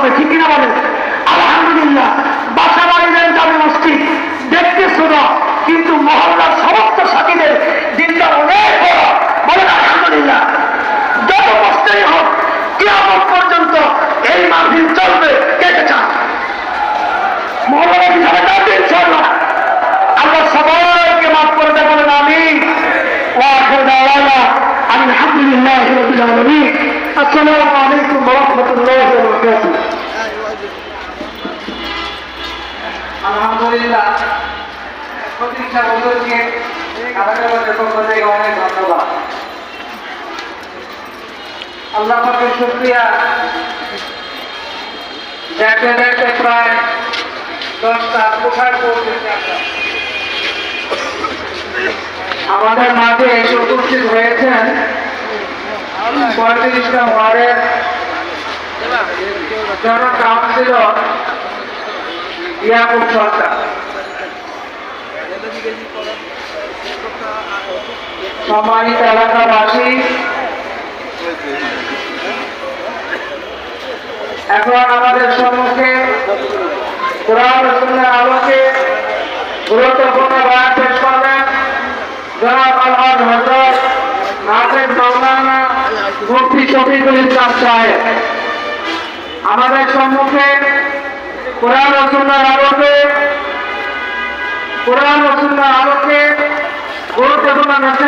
হবে, ঠিক কিনা বলেন? আলহামদুলিল্লাহ, বাসা বাড়িলেন জামে মসজিদ দেখতে ছোট, কিন্তু মহল্লার সমস্ত সাথীদের দিনটা অনেক বড়। বলেন আলহামদুলিল্লাহ। যত কষ্টই হোক, কিয়ামত পর্যন্ত এই মাহফিল চলবে। কে কে চান মহল্লাবাসী সবাই যাবে ইনশাআল্লাহ? আল্লাহ সবাইকে মাফ করে দেয়, বলেন আমিন। ওয়া আখিরু দাওয়ানা আলহামদুলিল্লাহি রাব্বিল আলামিন। আসসালামু আলাইকুম ওয়া রাহমাতুল্লাহি ওয়া বারাকাতুহু। আলহামদুলিল্লাহ, প্রতীক্ষা বন্ধুকে আমাদের পক্ষ থেকে অনেক ধন্যবাদ। আল্লাহ পাকের শুকরিয়া, দেখতে দেখতে প্রায় 10টা কোঠায় পৌঁছেছে। আমাদের মাঝে এসে উপস্থিত হয়েছেন 35টা ওয়ার্ডের জন কাউন্সিলর ইয়াকুব সরকার। সম্মানিত এলাকাবাসী, এখন আমাদের সম্মুখে কোরআন ও সুন্নাহর আলোকে গুরুত্বপূর্ণ বয়ান পেশ করবেন জনাব আলহাজ হযরত হাফেজ মাওলানা মুফতি শফিকুল ইসলাম সাহেব। আমাদের সম্মুখে কোরআন ও সুন্নাহর আলোকে গুরুত্বপূর্ণ